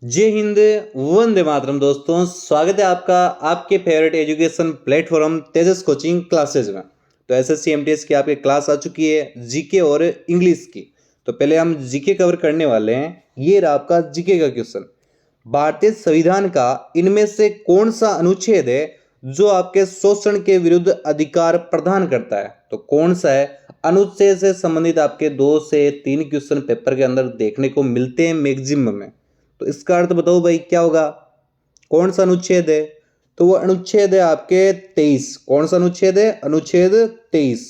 जय हिंद। वंदे मातरम। दोस्तों, स्वागत है आपका आपके फेवरेट एजुकेशन प्लेटफॉर्म तेजस कोचिंग क्लासेज में। तो एसएससी एमटीएस की आपकी क्लास आ चुकी है जीके और इंग्लिश की। तो पहले हम जीके कवर करने वाले हैं। ये रहा आपका जीके का क्वेश्चन। भारतीय संविधान का इनमें से कौन सा अनुच्छेद है जो आपके शोषण के विरुद्ध अधिकार प्रदान करता है? तो कौन सा है? अनुच्छेद से संबंधित आपके 2 से 3 क्वेश्चन पेपर के अंदर देखने को मिलते हैं मैक्सिमम में। तो इसका अर्थ बताओ भाई, क्या होगा? कौन सा अनुच्छेद है? तो वो अनुच्छेद है आपके 23। कौन सा अनुच्छेद है? अनुच्छेद 23।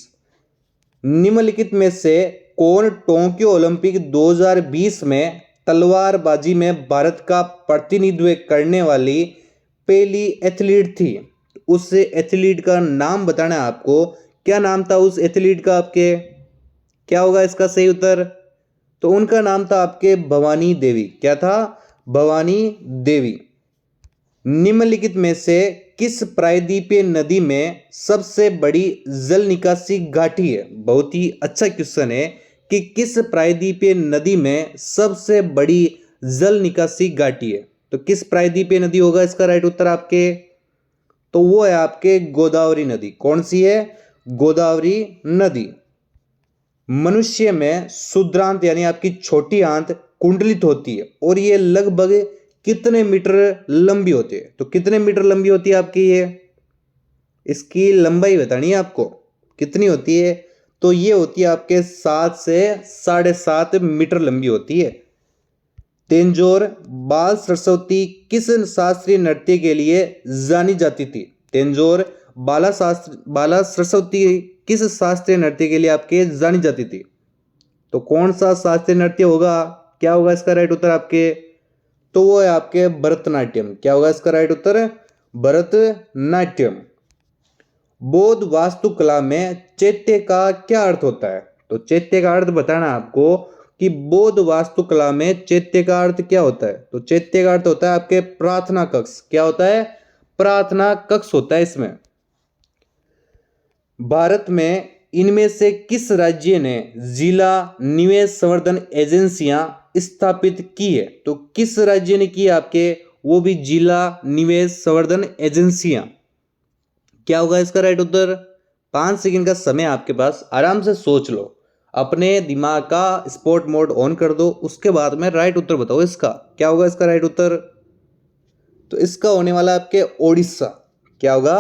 निम्नलिखित में से कौन टोक्यो ओलंपिक 2020 में तलवारबाजी में भारत का प्रतिनिधित्व करने वाली पहली एथलीट थी? उस एथलीट का नाम बताना है आपको। क्या नाम था उस एथलीट का आपके? क्या होगा इसका सही उत्तर? तो उनका नाम था आपके भवानी देवी। क्या था? भवानी देवी। निम्नलिखित में से किस प्रायद्वीपीय नदी में सबसे बड़ी जल निकासी घाटी है? बहुत ही अच्छा क्वेश्चन है कि किस प्रायद्वीपीय नदी में सबसे बड़ी जल निकासी घाटी है। तो किस प्रायद्वीपीय नदी होगा इसका राइट उत्तर आपके? तो वो है आपके गोदावरी नदी। कौन सी है? गोदावरी नदी। मनुष्य में शुद्रांत यानी आपकी छोटी आंत कुंडलित होती है और ये लगभग कितने मीटर लंबी होती है? तो कितने मीटर लंबी होती है आपकी ये? इसकी लंबाई बतानी है आपको। कितनी होती है? तो ये होती है आपके 7 से 7.5 मीटर लंबी होती है। तेंजोर बाल सरस्वती किस शास्त्रीय नृत्य के लिए जानी जाती थी? तेंजोर बाला सरस्वती किस शास्त्रीय नृत्य के लिए आपके जानी जाती थी? तो कौन सा शास्त्रीय नृत्य होगा? क्या होगा इसका राइट उत्तर आपके? तो वो है आपके भरतनाट्यम। क्या होगा इसका राइट उत्तर? भरतनाट्यम। बौद्ध वास्तुकला में चैत्य का क्या अर्थ होता है? तो चैत्य का अर्थ बताना आपको कि बौद्ध वास्तुकला में चैत्य का अर्थ क्या होता है। तो चैत्य का अर्थ होता है आपके प्रार्थना कक्ष। क्या होता है? प्रार्थना कक्ष होता है इसमें। भारत में इनमें से किस राज्य ने जिला निवेश संवर्धन एजेंसियां स्थापित की है? तो किस राज्य ने की आपके? वो भी जिला निवेश संवर्धन एजेंसियां। क्या होगा इसका राइट उत्तर? 5 सेकंड का समय आपके पास, आराम से सोच लो। अपने दिमाग का स्पोर्ट मोड ऑन कर दो, उसके बाद में राइट उत्तर बताओ इसका। क्या होगा इसका राइट उत्तर? तो इसका होने वाला आपके ओडिशा। क्या होगा?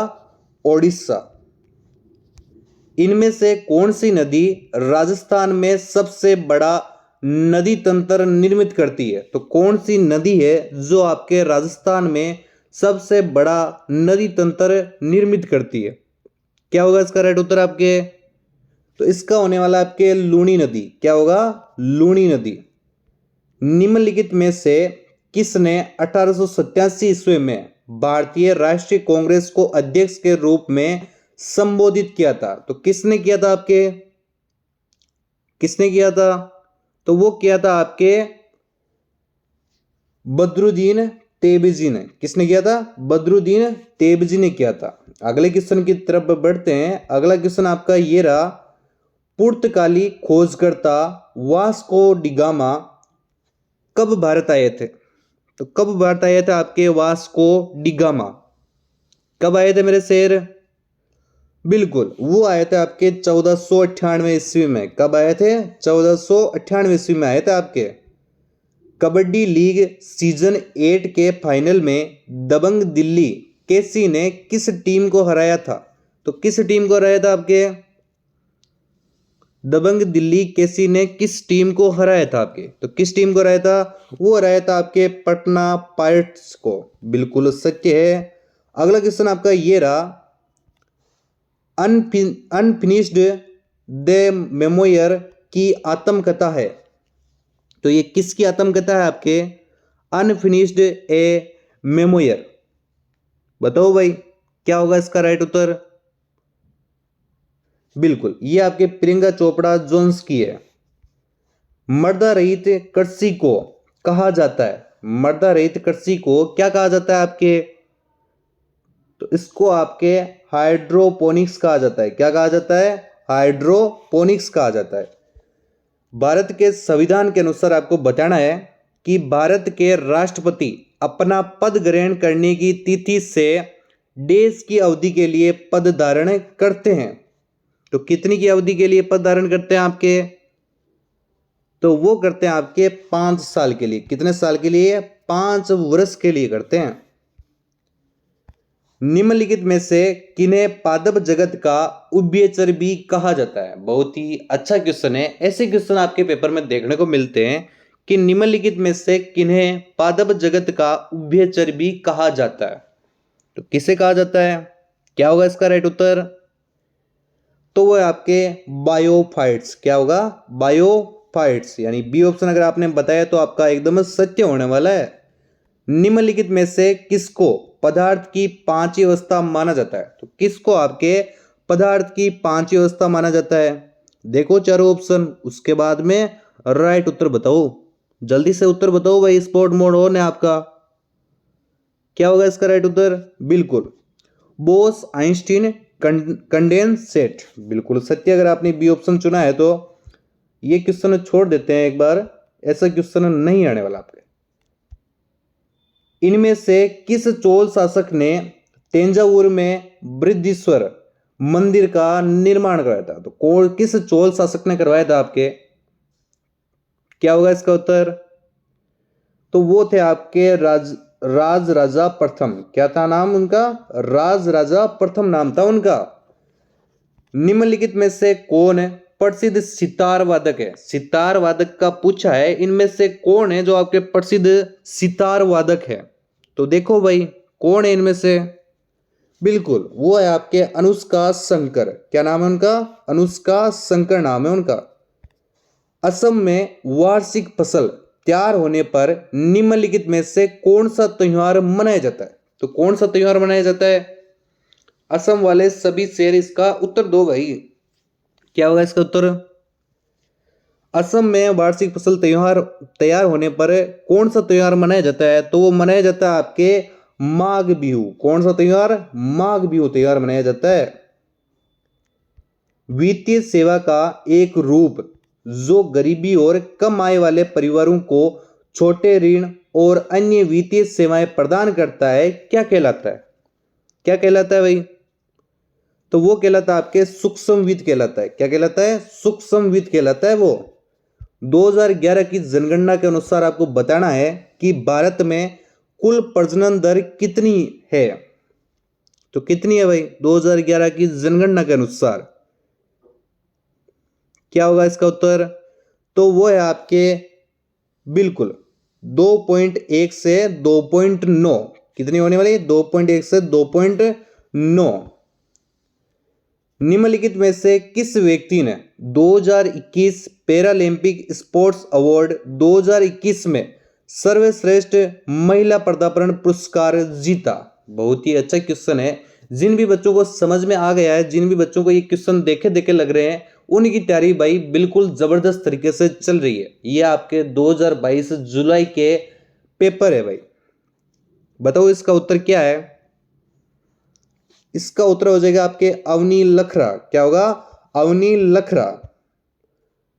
ओडिशा। इनमें से कौन सी नदी राजस्थान में सबसे बड़ा नदी तंत्र निर्मित करती है? तो कौन सी नदी है जो आपके राजस्थान में सबसे बड़ा नदी तंत्र निर्मित करती है? क्या होगा इसका राइट उत्तर आपके? तो इसका होने वाला आपके लूनी नदी। क्या होगा? लूनी नदी। निम्नलिखित में से किसने 1887 ईस्वी में भारतीय राष्ट्रीय कांग्रेस को अध्यक्ष के रूप में संबोधित किया था? तो किसने किया था आपके? किसने किया था? तो वो किया था आपके बदरुद्दीन तेबजी ने। किसने किया था? बदरुद्दीन तेबजी ने किया था। अगले क्वेश्चन की तरफ बढ़ते हैं। अगला क्वेश्चन आपका ये रहा। पुर्तगाली खोजकर्ता वास्को डिगामा कब भारत आए थे? तो कब भारत आए थे आपके वास्को डिगामा? कब आए थे मेरे शेर? बिल्कुल, वो आए थे आपके 1498 ईस्वी में। कब आए थे? 1498 ईस्वी में आए थे आपके। कबड्डी लीग सीजन 8 के फाइनल में दबंग दिल्ली केसी ने किस टीम को हराया था? तो किस टीम को हराया था आपके? दबंग दिल्ली केसी ने किस टीम को हराया था आपके? तो किस टीम को हराया था? वो हराया था आपके पटना पायरेट्स को। बिल्कुल सत्य है। अगला क्वेश्चन आपका ये रहा। अनफिनिश्ड द मेमोयर की आत्मकथा है। तो ये किसकी आत्मकथा है आपके? अनफिनिश्ड ए मेमोयर। बताओ भाई, क्या होगा इसका राइट उत्तर? बिल्कुल, ये आपके प्रियंका चोपड़ा जोन्स की है। मर्दा रहित कृषि को कहा जाता है? मर्दा रहित कृषि को क्या कहा जाता है आपके? तो इसको आपके हाइड्रोपोनिक्स कहा जाता है। क्या कहा जाता है? हाइड्रोपोनिक्स कहा जाता है। भारत के संविधान के अनुसार आपको बताना है कि भारत के राष्ट्रपति अपना पद ग्रहण करने की तिथि से देश की अवधि के लिए पद धारण करते हैं। तो कितनी की अवधि के लिए पद धारण करते हैं आपके? तो वो करते हैं आपके 5 साल के लिए। कितने साल के लिए? 5 वर्ष के लिए करते हैं। निम्नलिखित में से किन्हें पादप जगत का उभयचर भी कहा जाता है? बहुत ही अच्छा क्वेश्चन है। ऐसे क्वेश्चन आपके पेपर में देखने को मिलते हैं कि निम्नलिखित में से किन्हें पादप जगत का उभयचर भी कहा जाता है? तो किसे कहा जाता है? क्या होगा इसका राइट उत्तर? तो वो है आपके बायोफाइट्स। क्या होगा? बायोफाइट्स, यानी बी ऑप्शन अगर आपने बताया तो आपका एकदम सत्य होने वाला है। निम्नलिखित में से किसको पदार्थ की पांचवी अवस्था माना जाता है? तो किसको आपके पदार्थ की पांचवी अवस्था माना जाता है? देखो चारों ऑप्शन, उसके बाद में राइट उत्तर बताओ। जल्दी से उत्तर बताओ भाई, स्पोर्ट मोड ऑन है आपका। क्या होगा इसका राइट उत्तर? बिल्कुल बोस आइंस्टीन कंडेंसेट, बिल्कुल सत्य। अगर आपने बी ऑप्शन चुना है तो ये क्वेश्चन छोड़ देते हैं एक बार, ऐसा क्वेश्चन नहीं आने वाला आपके। इनमें से किस चोल शासक ने तंजावुर में बृहदीश्वर मंदिर का निर्माण कराया था? तो किस चोल शासक ने करवाया था आपके? क्या होगा इसका उत्तर? तो वो थे आपके राज राजा प्रथम। क्या था नाम उनका? राज राजा प्रथम नाम था उनका। निम्नलिखित में से कौन प्रसिद्ध सितार वादक है? सितार वादक का पूछा है, इनमें से कौन है जो आपके प्रसिद्ध सितार वादक है? तो देखो भाई कौन है इनमें से? बिल्कुल वो है आपके अनुष्का शंकर। क्या नाम है उनका? अनुष्का शंकर नाम है उनका। असम में वार्षिक फसल तैयार होने पर निम्नलिखित में से कौन सा त्योहार मनाया जाता है? तो कौन सा त्योहार मनाया जाता है? असम वाले सभी शेर इसका उत्तर दो भाई। क्या होगा इसका उत्तर? असम में वार्षिक फसल त्योहार तैयार होने पर कौन सा त्योहार मनाया जाता है? तो वो मनाया जाता है आपके माघ बिहू। कौन सा त्योहार? माघ बिहू त्योहार मनाया जाता है। वित्तीय सेवा का एक रूप जो गरीबी और कम आय वाले परिवारों को छोटे ऋण और अन्य वित्तीय सेवाएं प्रदान करता है, क्या कहलाता है? क्या कहलाता है भाई? तो वो कहलाता है आपके सूक्ष्म वित्त कहलाता है। क्या कहलाता है? सूक्ष्म वित्त कहलाता है वो। 2011 की जनगणना के अनुसार आपको बताना है कि भारत में कुल प्रजनन दर कितनी है? तो कितनी है भाई 2011 की जनगणना के अनुसार? क्या होगा इसका उत्तर? तो वो है आपके बिल्कुल 2.1 से 2.9। कितनी होने वाली? 2.1 से 2.9। निम्नलिखित में से किस व्यक्ति ने 2021 पैरालंपिक स्पोर्ट्स अवार्ड 2021 में सर्वश्रेष्ठ महिला पदार्पण पुरस्कार जीता? बहुत ही अच्छा क्वेश्चन है। जिन भी बच्चों को समझ में आ गया है, जिन भी बच्चों को ये क्वेश्चन देखे देखे लग रहे हैं, उनकी तैयारी भाई बिल्कुल जबरदस्त तरीके से चल रही है। ये आपके 2022 जुलाई के पेपर है भाई। बताओ इसका उत्तर क्या है? इसका उत्तर हो जाएगा आपके अवनी लखरा। क्या होगा? अवनी लखरा।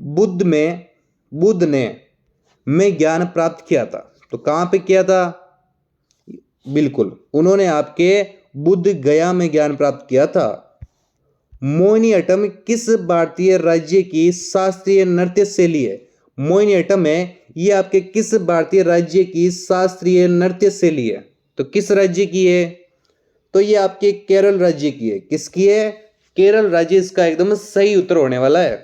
बुद्ध ने में ज्ञान प्राप्त किया था। तो कहां पे किया था? बिल्कुल उन्होंने आपके बुद्ध गया में ज्ञान प्राप्त किया था। मोहिनीअट्टम किस भारतीय राज्य की शास्त्रीय नृत्य शैली है? मोहिनीअट्टम है ये आपके किस भारतीय राज्य की शास्त्रीय नृत्य शैली है? तो किस राज्य की है? तो ये आपके केरल राज्य की है। किसकी है? केरल राज्य इसका एकदम सही उत्तर होने वाला है।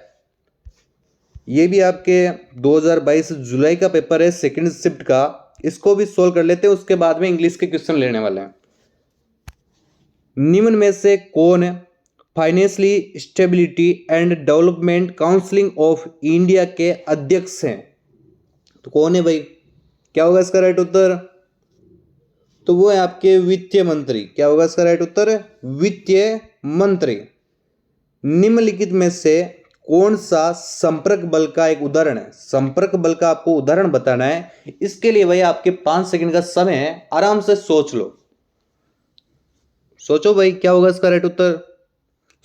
ये भी आपके 2022 जुलाई का पेपर है, सेकंड शिफ्ट का। इसको भी सोल्व कर लेते हैं, उसके बाद में इंग्लिश के क्वेश्चन लेने वाले हैं। निम्न में से कौन है financially stability and development council of India के अध्यक्ष हैं? तो कौन है भाई? क्या होगा इसका राइट उत्तर? तो वो है आपके वित्तीय मंत्री। क्या होगा इसका राइट उत्तर? वित्तीय मंत्री। निम्नलिखित में से कौन सा संपर्क बल का एक उदाहरण है? संपर्क बल का आपको उदाहरण बताना है। इसके लिए भाई आपके 5 सेकंड का समय है, आराम से सोच लो। सोचो भाई क्या होगा इसका राइट उत्तर?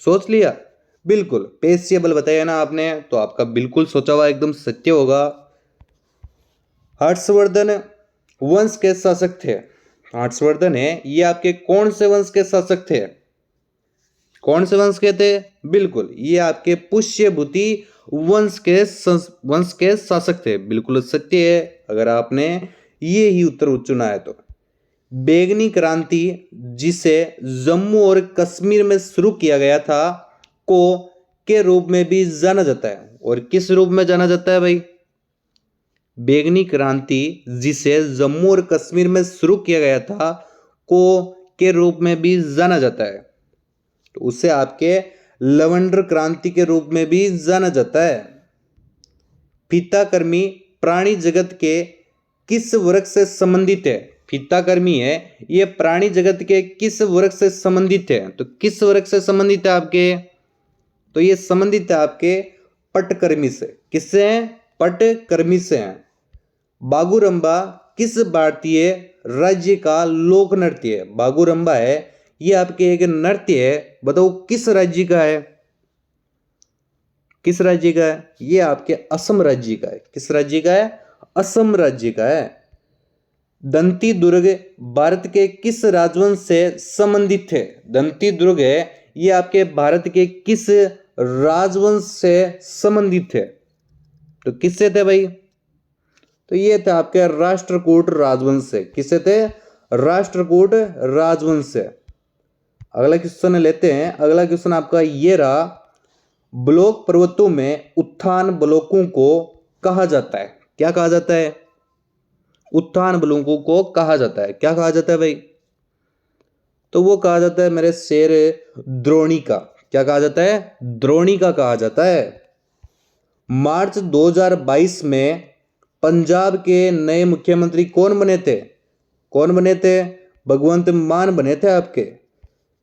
सोच लिया? बिल्कुल पेशिया बल बताया ना आपने, तो आपका बिल्कुल सोचा हुआ एकदम सत्य होगा। हर्षवर्धन वंश के शासक थे। हर्षवर्धन है ये आपके कौन से वंश के शासक थे? कौन से वंश के थे? बिल्कुल ये आपके पुष्यभूति वंश के शासक थे। बिल्कुल सत्य है अगर आपने ये ही उत्तर चुना है तो। बैंगनी क्रांति जिसे जम्मू और कश्मीर में शुरू किया गया था को के रूप में भी जाना जाता है। और किस रूप में जाना जाता है भाई? बैंगनी क्रांति जिसे जम्मू और कश्मीर में शुरू किया गया था को के रूप में भी जाना जाता है। तो उसे आपके लवंडर क्रांति के रूप में भी जाना जाता है। फीताकर्मी प्राणी जगत के किस वर्ग से संबंधित है? फीताकर्मी है ये प्राणी जगत के किस वर्ग से संबंधित है? तो किस वर्ग से संबंधित है आपके? तो ये संबंधित है आपके पटकर्मी से। किससे हैं? पटकर्मी से हैं। बागुरम्बा किस भारतीय राज्य का लोक नृत्य है? बागुरम्बा है ये आपके एक नृत्य है। बताओ किस राज्य का है? किस राज्य का है? ये आपके असम राज्य का है। किस राज्य का है? असम राज्य का है। दंती दुर्ग भारत के किस राजवंश से संबंधित थे? दंती दुर्ग है ये आपके भारत के किस राजवंश से संबंधित थे? तो किससे थे भाई? तो ये थे आपके राष्ट्रकूट राजवंश से। किससे थे? राष्ट्रकूट राजवंश से। अगला क्वेश्चन लेते हैं। अगला क्वेश्चन आपका ये रहा, ब्लॉक पर्वतों में उत्थान ब्लॉकों को कहा जाता है। क्या कहा जाता है? उत्थान ब्लॉकों को कहा जाता है। क्या कहा जाता है भाई? तो वो कहा जाता है मेरे शेर द्रोणिका। क्या कहा जाता है? द्रोणिका कहा जाता है। मार्च 2022 में पंजाब के नए मुख्यमंत्री कौन बने थे? कौन बने थे? भगवंत मान बने थे आपके।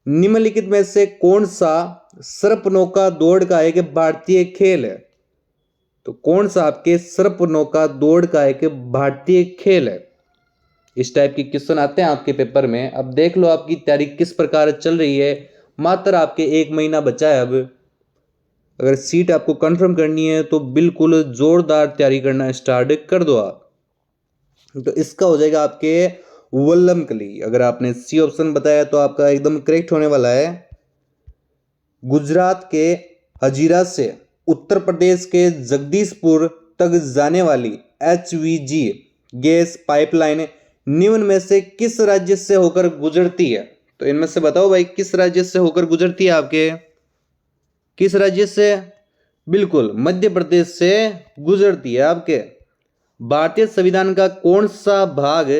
निम्नलिखित में से कौन सा सर्प नौका दौड़ का एक भारतीय खेल है? तो कौन सा आपके सर्प नौका दौड़ का एक भारतीय खेल है? इस टाइप के क्वेश्चन आते हैं आपके पेपर में। अब देख लो आपकी तैयारी किस प्रकार चल रही है। मात्र आपके 1 महीना बचा है। अब अगर सीट आपको कंफर्म करनी है तो बिल्कुल जोरदार तैयारी करना स्टार्ट कर दो आप। तो इसका हो जाएगा आपके वल्लमकली। अगर आपने सी ऑप्शन बताया तो आपका एकदम करेक्ट होने वाला है। गुजरात के हजीरा से उत्तर प्रदेश के जगदीशपुर तक जाने वाली HVG गैस पाइपलाइन निम्न में से किस राज्य से होकर गुजरती है? तो इनमें से बताओ भाई किस राज्य से होकर गुजरती है आपके? किस राज्य से? बिल्कुल मध्य प्रदेश से गुजरती है आपके। भारतीय संविधान का कौन सा भाग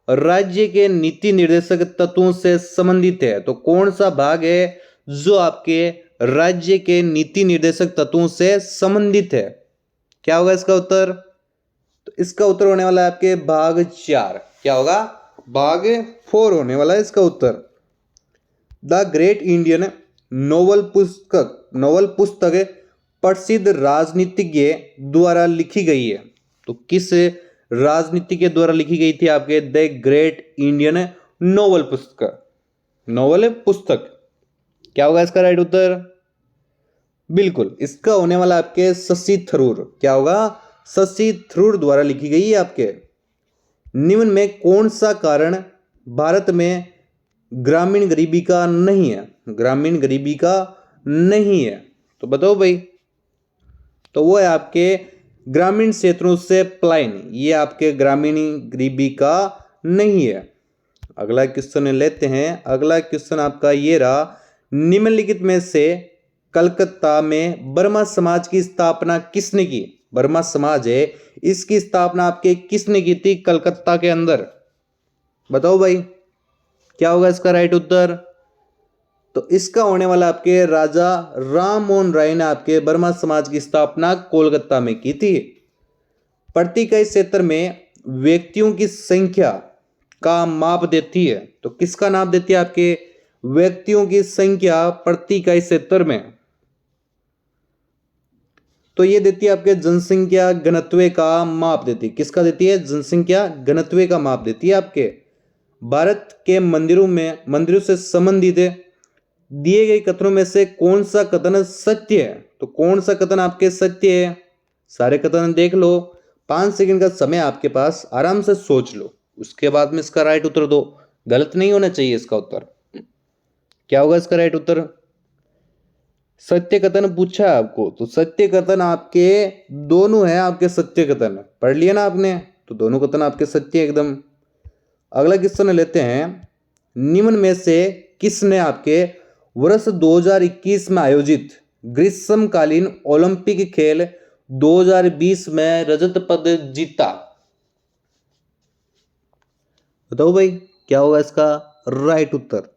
राज्य के नीति निर्देशक तत्वों से संबंधित है? तो कौन सा भाग है जो आपके राज्य के नीति निर्देशक तत्वों से संबंधित है? क्या होगा इसका उत्तर? तो इसका उत्तर होने वाला है आपके भाग 4। क्या होगा? भाग 4 होने वाला है इसका उत्तर। द ग्रेट इंडियन नोवेल पुस्तक प्रसिद्ध राजनीतिज्ञ द्वारा लिखी गई है। तो किस राजनीतिज्ञ द्वारा लिखी गई थी आपके? द ग्रेट इंडियन नोवेल पुस्तक। क्या होगा इसका राइट उत्तर? बिल्कुल इसका होने वाला आपके शशि थरूर। क्या होगा? शशि थरूर द्वारा लिखी गई है आपके। निम्न में कौन सा कारण भारत में ग्रामीण गरीबी का नहीं है? ग्रामीण गरीबी का नहीं है तो बताओ भाई। तो वो है आपके ग्रामीण क्षेत्रों से पलायन। ये आपके ग्रामीण गरीबी का नहीं है। अगला क्वेश्चन लेते हैं। अगला क्वेश्चन आपका ये रहा, निम्नलिखित में से कलकत्ता में बर्मा समाज की स्थापना किसने की? बर्मा समाज है इसकी स्थापना आपके किसने की थी कलकत्ता के अंदर? बताओ भाई क्या होगा इसका राइट उत्तर? तो इसका होने वाला आपके राजा राम मोहन राय ने आपके बर्मा समाज की स्थापना कोलकाता में की थी। प्रति इकाई क्षेत्र में व्यक्तियों की संख्या का माप देती है। तो किसका नाप देती है आपके? व्यक्तियों की संख्या प्रति इकाई क्षेत्र में। तो ये देती है आपके जनसंख्या घनत्व का माप देती है। किसका देती है? जनसंख्या घनत्व का माप देती है आपके। भारत के मंदिरों से संबंधित दिए गए कथनों में से कौन सा कथन सत्य है? तो कौन सा कथन आपके सत्य है? सारे कथन देख लो। 5 सेकंड का समय आपके पास, आराम से सोच लो, उसके बाद में इसका राइट उत्तर दो। गलत नहीं होना चाहिए इसका उत्तर। क्या होगा इसका राइट उत्तर? सत्य कथन पूछा है आपको, तो सत्य कथन आपके दोनों है, आपके सत्य कथन पढ़ लिया ना आपने, तो दोनों कथन आपके सत्य एकदम। अगला क्वेश्चन लेते हैं, निम्न में से किसने आपके वर्ष 2021 में आयोजित ग्रीष्मकालीन ओलंपिक खेल 2020 में रजत पद जीता? बताओ भाई, क्या होगा इसका राइट उत्तर?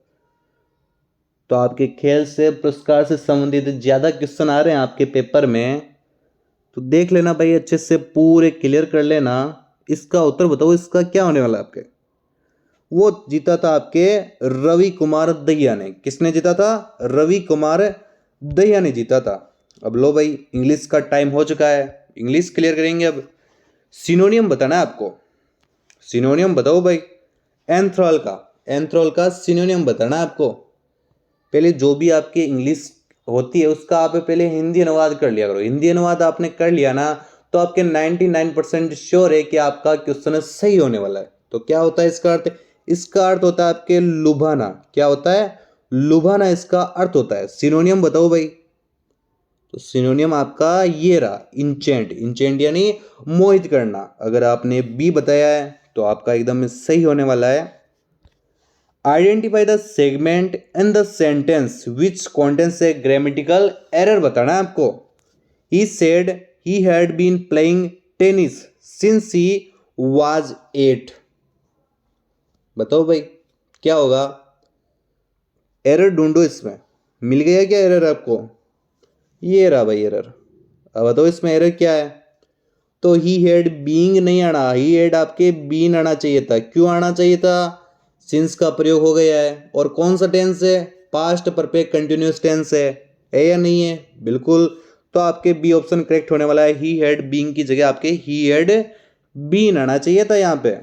तो आपके खेल से, पुरस्कार से संबंधित ज्यादा क्वेश्चन आ रहे हैं आपके पेपर में, तो देख लेना भाई, अच्छे से पूरे क्लियर कर लेना। इसका उत्तर बताओ, इसका क्या होने वाला है आपके? वो जीता था आपके रवि कुमार दहिया ने। किसने जीता था? रवि कुमार दहिया ने जीता था। अब लो भाई, इंग्लिश का टाइम हो चुका है, इंग्लिश क्लियर करेंगे अब। सिनोनियम बताना है आपको, सिनोनियम बताओ भाई। एंथ्रोल का सिनोनियम बताना है आपको। पहले जो भी आपकी इंग्लिश होती है उसका आप पहले हिंदी अनुवाद कर लिया करो। हिंदी अनुवाद आपने कर लिया ना, तो आपके 99% श्योर है कि आपका क्वेश्चन सही होने वाला है। तो क्या होता है इसका अर्थ? इसका अर्थ होता है आपके लुभाना। क्या होता है? लुभाना इसका अर्थ होता है। सिनोनियम बताओ भाई। तो सिनोनियम आपका ये रहा, इंचेंट। इंचेंट यानी मोहित करना। अगर आपने बी बताया है तो आपका एकदम सही होने वाला है। Identify the segment in the sentence which contains a grammatical error बताना है आपको। He said he had been playing tennis since he was 8। बताओ भाई, क्या होगा? एरर ढूंढो इसमें। मिल गया क्या एरर आपको? ये रहा भाई एरर। अब बताओ इसमें एरर क्या है? तो ही हैड बीइंग नहीं आना, ही हैड आपके बीन आना चाहिए था। क्यों आना चाहिए था? सिंस का प्रयोग हो गया है। और कौन सा टेंस है? पास्ट परफेक्ट कंटिन्यूअस टेंस है या नहीं है? बिल्कुल। तो आपके बी ऑप्शन करेक्ट होने वाला है। ही हैड बीइंग की जगह आपके ही हैड बीन आना चाहिए था यहाँ पे।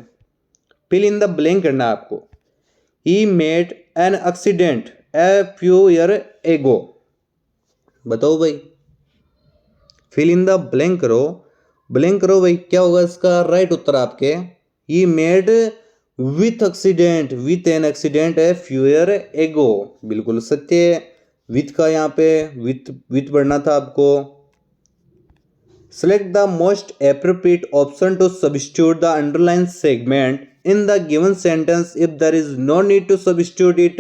फिल इन द ब्लैंक करना है आपको। He made an accident a few year ago. बताओ भाई, फिल इन द ब्लैंक करो, ब्लैंक करो भाई। क्या होगा इसका राइट उत्तर आपके? He made with accident, with an accident a few year ago. बिल्कुल सत्य। विथ का यहाँ पे विथ बढ़ना था आपको। Select the most appropriate option to substitute the underline segment in the given sentence. If there is no need to substitute it,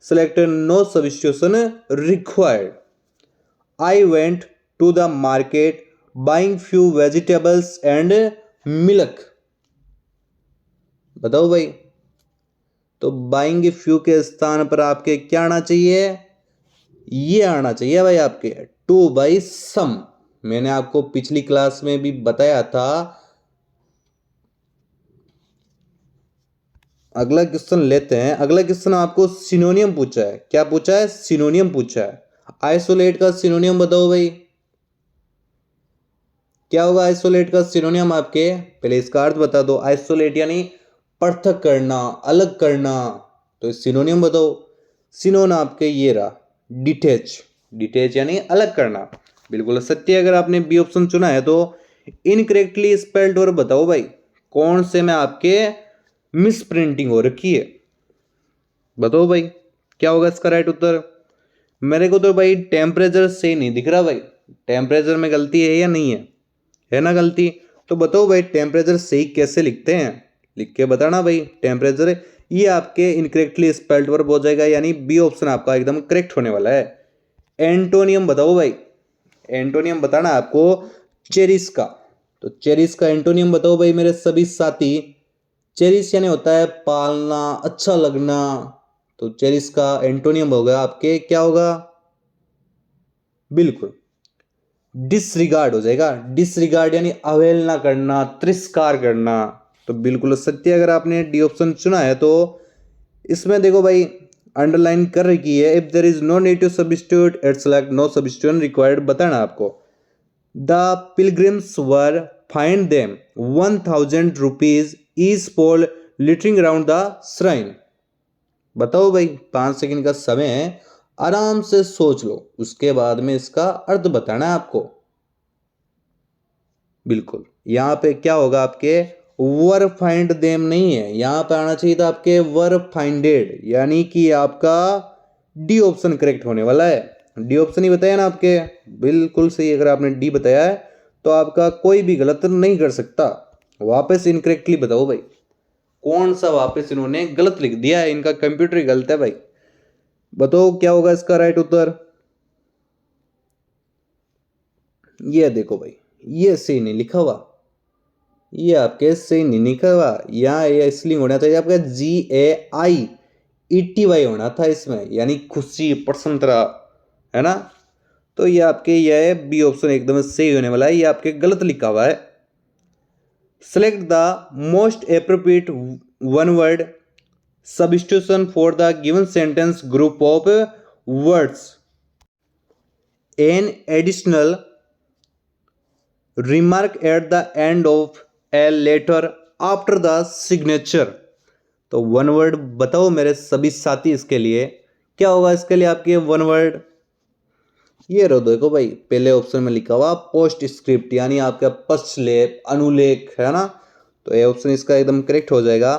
select no substitution required. I went to the market buying few vegetables and milk. बताओ भाई, तो buying few के स्थान पर आपके क्या आना चाहिए? ये आना चाहिए भाई आपके टू बाई सम। मैंने आपको पिछली क्लास में भी बताया था। अगला क्वेश्चन लेते हैं। अगला क्वेश्चन आपको सिनोनियम पूछा है। क्या पूछा है? सिनोनियम पूछा है। आइसोलेट का सिनोनियम बताओ भाई। क्या होगा आइसोलेट का सिनोनियम आपके? पहले इसका अर्थ बता दो। आइसोलेट यानी पृथक करना, अलग करना। तो सिनोनियम बताओ। सिनोन आपके ये रहा, डिटेच। डिटेच यानी अलग करना। बिल्कुल सत्य। अगर आपने बी ऑप्शन चुना है तो इनकरेक्टली स्पेल्ड वर्ब बताओ भाई। कौन से में आपके मिस प्रिंटिंग हो रखी है? बताओ भाई, क्या होगा इसका राइट उत्तर? मेरे को तो भाई टेम्परेचर सही नहीं दिख रहा भाई। टेम्परेचर में गलती है या नहीं है ना गलती? तो बताओ भाई, टेम्परेचर सही कैसे लिखते हैं? लिख के बताना भाई। टेम्परेचर ये आपके इनकरेक्टली स्पेल्ड वर्ब हो जाएगा, यानी बी ऑप्शन आपका एकदम करेक्ट होने वाला है। एंटोनियम बताओ भाई। एंटोनियम बताना आपको चेरिस का। तो चेरिस का एंटोनियम बताओ भाई मेरे सभी साथी। चेरिस यानी होता है पालना, अच्छा लगना। तो चेरिस का एंटोनियम होगा आपके, क्या होगा? बिल्कुल डिसरिगार्ड हो जाएगा। डिसरिगार्ड यानी अवहेलना करना, तिरस्कार करना। तो बिल्कुल सत्य। अगर आपने डी ऑप्शन चुना है तो इसमें देखो भाई अंडरलाइन कर रखी है। If there is no need to substitute it's like no substitution required बताना आपको। The pilgrims were fined them 1000 rupees each for littering around the shrine. बताओ भाई, 5 सेकंड का समय है, आराम से सोच लो, उसके बाद में इसका अर्थ बताना है आपको। बिल्कुल यहाँ पे क्या होगा आपके वर फाइंड देम नहीं है, यहाँ पे आना चाहिए था आपके वर फाइंडेड, यानी कि आपका डी ऑप्शन करेक्ट होने वाला है। डी ऑप्शन ही बताया ना आपके, बिल्कुल सही। अगर आपने डी बताया है तो आपका कोई भी गलत नहीं कर सकता। वापस इनकरेक्टली बताओ भाई, कौन सा वापस इन्होंने गलत लिख दिया है, इनका कंप्यूटर ही गलत है भाई। बताओ क्या होगा इसका राइट उत्तर। ये देखो भाई, ये सही नहीं लिखा हुआ, ये आपके सही नहीं लिखा हुआ। यहाँ ये इसलिए होना चाहिए आपका GAIETY होना था इसमें, यानी खुशी प्रसन्नता, है ना। तो ये आपके यह बी ऑप्शन एकदम सही होने वाला है, ये आपके गलत लिखा हुआ है। Select the most appropriate one word substitution for the given sentence group of words. An additional remark at the end of a letter after the signature. तो वन वर्ड बताओ मेरे सभी साथी, इसके लिए क्या होगा। इसके लिए आपके वन वर्ड ये रो, देखो भाई पहले ऑप्शन में लिखा हुआ पोस्ट स्क्रिप्ट, यानी आपका पश्चलेख अनुलेख, है ना। तो ये ऑप्शन इसका एकदम करेक्ट हो जाएगा।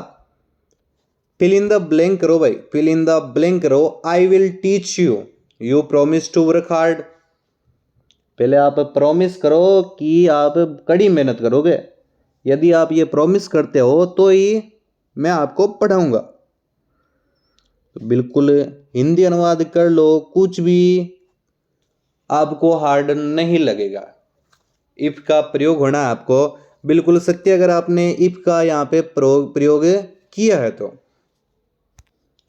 फिल इन द ब्लैंक करो भाई, फिल इन द ब्लैंक करो। I will teach you, you promise to work hard. पहले आप प्रॉमिस करो कि आप कड़ी मेहनत करोगे, यदि आप ये प्रॉमिस करते हो तो ही मैं आपको पढ़ाऊंगा। तो बिल्कुल हिंदी अनुवाद कर लो, कुछ भी आपको हार्ड नहीं लगेगा। इफ का प्रयोग होना है आपको बिल्कुल सत्य, अगर आपने इफ का यहाँ पे प्रयोग किया है तो।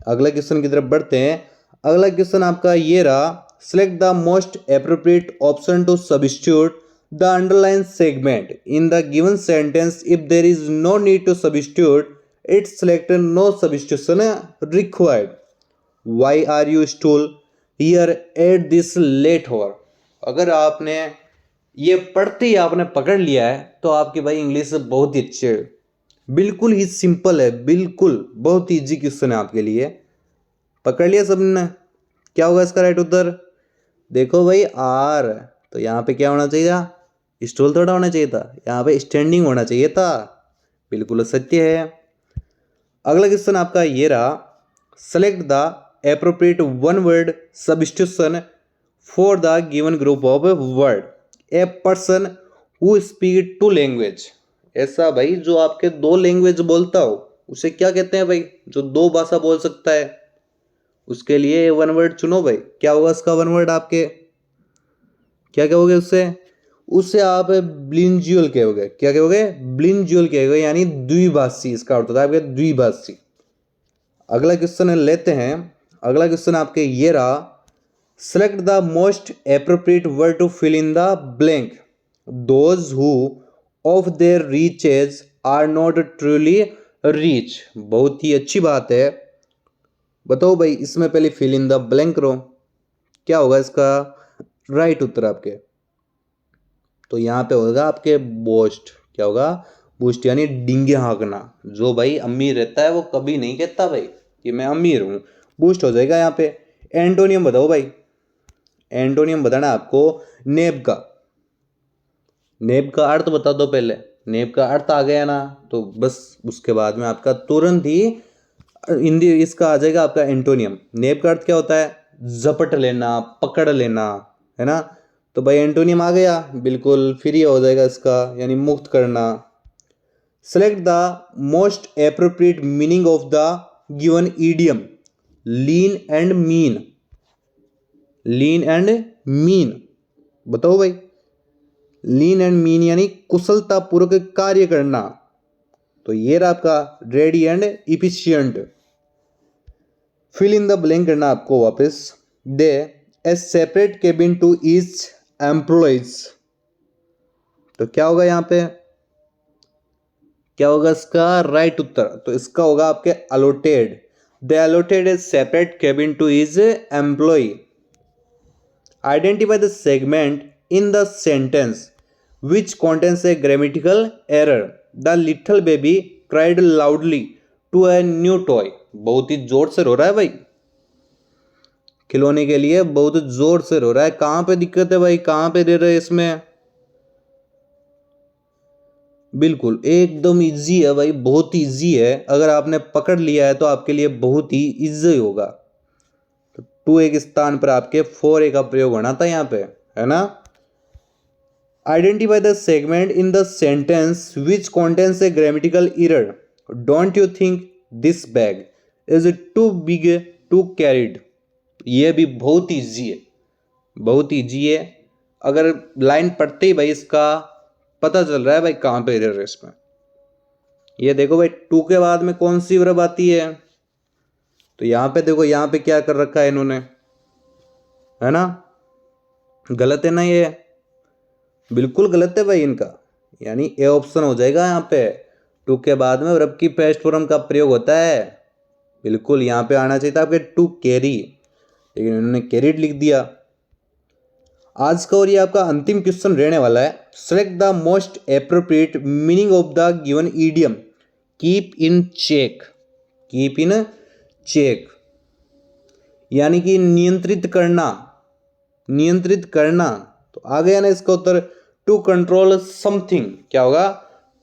अगला क्वेश्चन की तरफ बढ़ते हैं। अगला क्वेश्चन आपका ये रहा, select the most appropriate option to substitute the underline segment in the given sentence if there is no need to substitute it, select no substitution required. Why are you still here at this late hour. अगर आपने ये पढ़ते ही आपने पकड़ लिया है तो आपकी भाई इंग्लिश बहुत ही अच्छी है, बिल्कुल ही सिंपल है, बिल्कुल बहुत ही इजी क्वेश्चन है आपके लिए। पकड़ लिया सबने, क्या होगा इसका राइट उत्तर। देखो भाई आर, तो यहाँ पे क्या होना चाहिए था, स्टूल थोड़ा होना चाहिए था, यहाँ पे स्टैंडिंग होना चाहिए था, बिल्कुल सत्य है। अगला क्वेश्चन आपका ये रहा, select the appropriate one word substitution for the given group of word. A person who speak two language. ऐसा भाई जो आपके दो लैंग्वेज बोलता हो उसे क्या कहते हैं भाई, जो दो भाषा बोल सकता है, उसके लिए वन वर्ड चुनो भाई। क्या होगा इसका वन वर्ड आपके, क्या कहोगे उससे, उससे आप ब्लिंजुअल कहोगे। क्या कहोगे, ब्लिंजुअल कहोगे, यानी द्विभाषी, इसका अर्थ होता है आपके द्विभाषी। अगला क्वेश्चन लेते हैं। अगला क्वेश्चन आपके ये रहा, select the most appropriate word to fill in the blank those who of their riches are not truly rich. बहुत ही अच्छी बात है। बताओ भाई इसमें पहले फिल इन द ब्लैंक करो, क्या होगा इसका राइट उत्तर आपके। तो यहाँ पे होगा आपके बोस्ट, क्या होगा, बूस्ट यानी डिंगे हाँकना। जो भाई अमीर रहता है वो कभी नहीं कहता भाई कि मैं अमीर हूँ, बूस्ट हो जाएगा यहाँ पे। एंटोनियम बताओ भाई, एंटोनियम बताना है आपको नेब का। नेब का अर्थ बता दो पहले, नेब का अर्थ आ गया ना तो बस उसके बाद में आपका तुरंत ही हिंदी इसका आ जाएगा आपका एंटोनियम। नेब का अर्थ क्या होता है, झपट लेना, पकड़ लेना, है ना। तो भाई एंटोनियम आ गया, बिल्कुल फ्री हो जाएगा इसका, यानी मुक्त करना। Select the most appropriate meaning of the given idiom lean and mean. Lean and mean बताओ भाई, लीन एंड मीन यानी कुशलतापूर्वक कार्य करना। तो ये रहा आपका ready and efficient. Fill in the blank करना आपको वापस। दे a separate cabin to each employees. तो क्या होगा यहाँ पे, क्या होगा इसका राइट उत्तर। तो इसका होगा आपके allotted. They allotted a separate cabin to each employee. Identify the segment in the sentence which contains a grammatical error. The little baby cried loudly to a new toy. बहुत ही जोर से रो रहा है भाई, खिलौने के लिए बहुत जोर से रो रहा है। कहां पे दिक्कत है भाई, कहां पे दे रहे हैं इसमें। बिल्कुल एकदम इजी है भाई, बहुत इजी है। अगर आपने पकड़ लिया है तो आपके लिए बहुत ही इजी होगा। तो टू ए के स्थान पर आपके फोर ए का प्रयोग होना था यहाँ पे, है ना। Identify the segment in the sentence which contains a grammatical error. Don't you think this bag is too big to carried. ये भी बहुत इजी है, बहुत इजी है। अगर लाइन पढ़ते ही भाई इसका पता चल रहा है भाई कहाँ पे एरर है इसमें। ये देखो भाई टू के बाद में कौन सी वर्ब आती है, तो यहाँ पे देखो, यहाँ पे क्या कर रखा है इन्होंने, है ना। गलत है ना, ये बिल्कुल गलत है भाई इनका, यानी ए ऑप्शन हो जाएगा यहाँ पे। टू के बाद में वर्ब की पास्ट फॉर्म का प्रयोग होता है, बिल्कुल यहाँ पे आना चाहिए था आपके टू कैरी, लेकिन इन्होंने कैरिड लिख दिया। आज का और ये आपका अंतिम क्वेश्चन रहने वाला है। Select the most appropriate meaning of the given idiom keep in check. Keep in check यानी कि नियंत्रित करना, नियंत्रित करना। तो आ गया ना इसका उत्तर, टू कंट्रोल समथिंग। क्या होगा,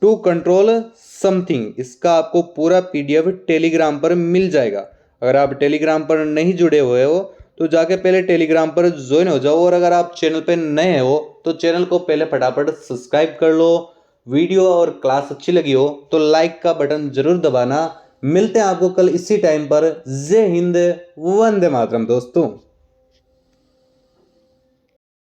टू कंट्रोल समथिंग। इसका आपको पूरा पीडीएफ टेलीग्राम पर मिल जाएगा। अगर आप टेलीग्राम पर नहीं जुड़े हुए हो तो जाके पहले टेलीग्राम पर ज्वाइन हो जाओ, और अगर आप चैनल पे नए हो तो चैनल को पहले फटाफट सब्सक्राइब कर लो। वीडियो और क्लास अच्छी लगी हो तो लाइक का बटन जरूर दबाना। मिलते हैं आपको कल इसी टाइम पर। जय हिंद, वंदे मातरम दोस्तों।